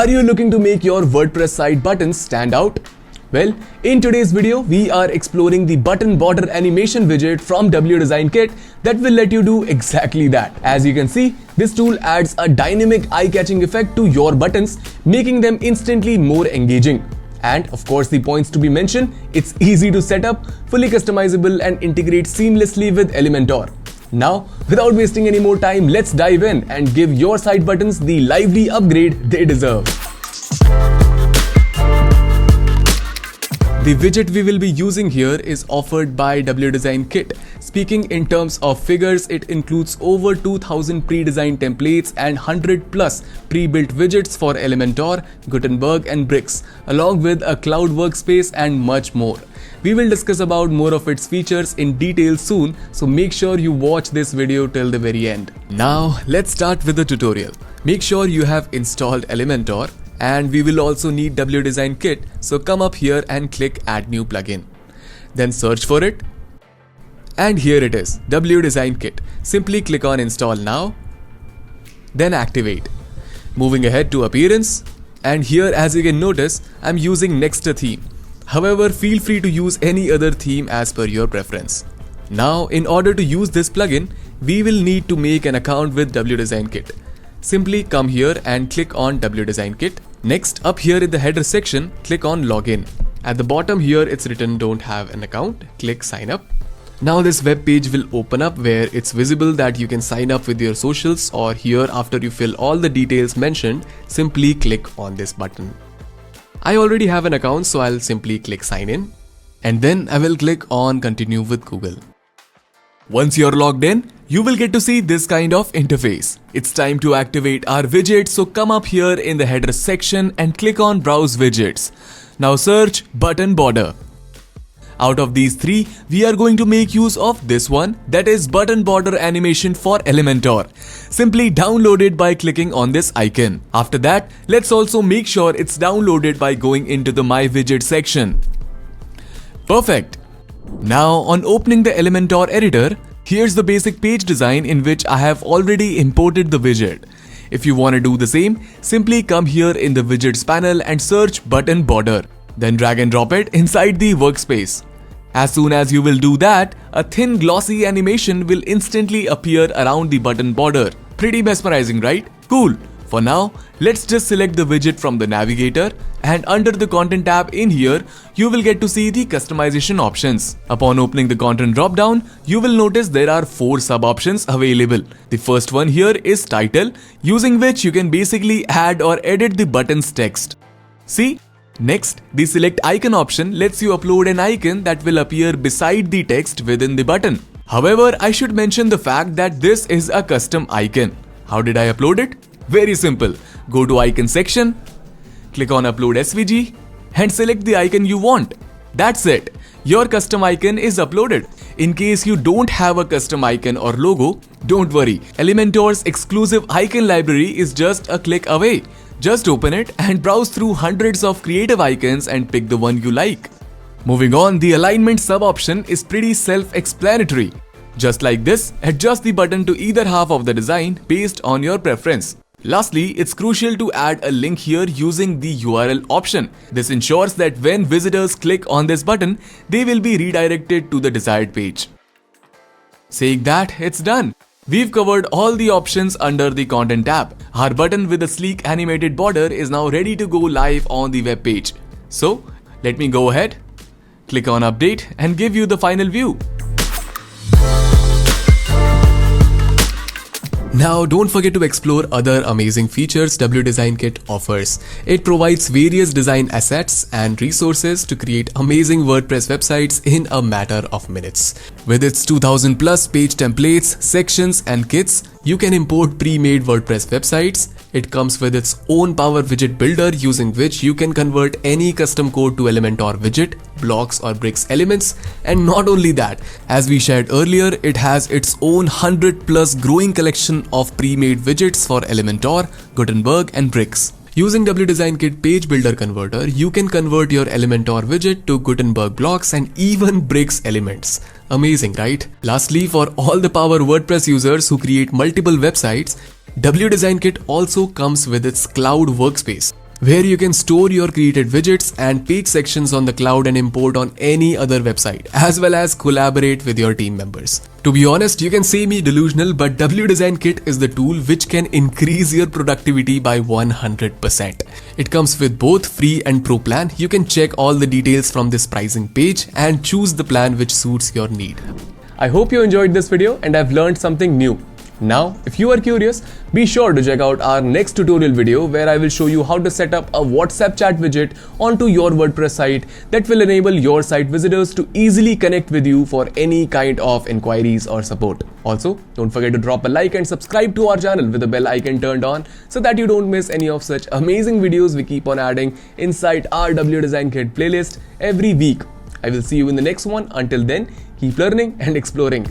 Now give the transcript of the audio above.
Are you looking to make your WordPress site buttons stand out? Well, in today's video, we are exploring the button border animation widget from WDesign Kit that will let you do exactly that. As you can see, this tool adds a dynamic eye-catching effect to your buttons, making them instantly more engaging. And of course, the points to be mentioned, it's easy to set up, fully customizable and integrate seamlessly with Elementor. Now, without wasting any more time, let's dive in and give your site buttons the lively upgrade they deserve. The widget we will be using here is offered by WDesign Kit. Speaking in terms of figures, it includes over 2000 pre-designed templates and 100 plus pre-built widgets for Elementor, Gutenberg and Bricks, along with a cloud workspace and much more. We will discuss about more of its features in detail soon, so make sure you watch this video till the very end. Now, let's start with the tutorial. Make sure you have installed Elementor. And we will also need WDesign Kit, so come up here and click Add New Plugin. Then search for it. And here it is, WDesign Kit. Simply click on Install Now. Then Activate. Moving ahead to Appearance. And here, as you can notice, I'm using Next theme. However, feel free to use any other theme as per your preference. Now, in order to use this plugin, we will need to make an account with WDesign Kit. Simply come here and click on WDesign Kit. Next, up here in the header section, click on Login. At the bottom here, it's written Don't have an account. Click Sign Up. Now this web page will open up where it's visible that you can sign up with your socials, or here after you fill all the details mentioned, simply click on this button. I already have an account, so I'll simply click Sign In. And then I will click on Continue with Google. Once you're logged in, you will get to see this kind of interface. It's time to activate our widget, so come up here in the header section and click on Browse Widgets. Now search Button Border. Out of these three, we are going to make use of this one, that is Button Border Animation for Elementor. Simply download it by clicking on this icon. After that, let's also make sure it's downloaded by going into the My Widget section. Perfect. Now, on opening the Elementor editor, here's the basic page design in which I have already imported the widget. If you want to do the same, simply come here in the widgets panel and search button border. Then drag and drop it inside the workspace. As soon as you will do that, a thin glossy animation will instantly appear around the button border. Pretty mesmerizing, right? Cool. For now, let's just select the widget from the navigator, and under the content tab in here, you will get to see the customization options. Upon opening the content drop-down, you will notice there are 4 sub-options available. The first one here is title, using which you can basically add or edit the button's text. See? Next, the select icon option lets you upload an icon that will appear beside the text within the button. However, I should mention the fact that this is a custom icon. How did I upload it? Very simple. Go to Icon section, click on Upload SVG and select the icon you want. That's it. Your custom icon is uploaded. In case you don't have a custom icon or logo, don't worry. Elementor's exclusive icon library is just a click away. Just open it and browse through hundreds of creative icons and pick the one you like. Moving on, the alignment sub-option is pretty self-explanatory. Just like this, adjust the button to either half of the design based on your preference. Lastly, it's crucial to add a link here using the URL option. This ensures that when visitors click on this button, they will be redirected to the desired page. Saying that, it's done. We've covered all the options under the Content tab. Our button with a sleek animated border is now ready to go live on the web page. So, let me go ahead, click on Update and give you the final view. Now, don't forget to explore other amazing features WDesign Kit offers. It provides various design assets and resources to create amazing WordPress websites in a matter of minutes. With its 2000 plus page templates, sections and kits, you can import pre-made WordPress websites. It comes with its own Power Widget Builder, using which you can convert any custom code to Elementor widget, blocks or bricks elements. And not only that, as we shared earlier, it has its own 100 plus growing collection of pre-made widgets for Elementor, Gutenberg and Bricks. Using WDesign Kit Page Builder Converter, you can convert your Elementor widget to Gutenberg blocks and even Bricks elements. Amazing, right? Lastly, for all the Power WordPress users who create multiple websites, WDesign Kit also comes with its cloud workspace. where you can store your created widgets and page sections on the cloud and import on any other website, as well as collaborate with your team members. To be honest, you can say me delusional, but WDesign Kit is the tool which can increase your productivity by 100%. It comes with both free and pro plan. You can check all the details from this pricing page and choose the plan which suits your need. I hope you enjoyed this video and have learned something new. Now, if you are curious, be sure to check out our next tutorial video where I will show you how to set up a WhatsApp chat widget onto your WordPress site that will enable your site visitors to easily connect with you for any kind of inquiries or support. Also, don't forget to drop a like and subscribe to our channel with the bell icon turned on so that you don't miss any of such amazing videos we keep on adding inside our WDesign Kit playlist every week. I will see you in the next one. Until then, keep learning and exploring.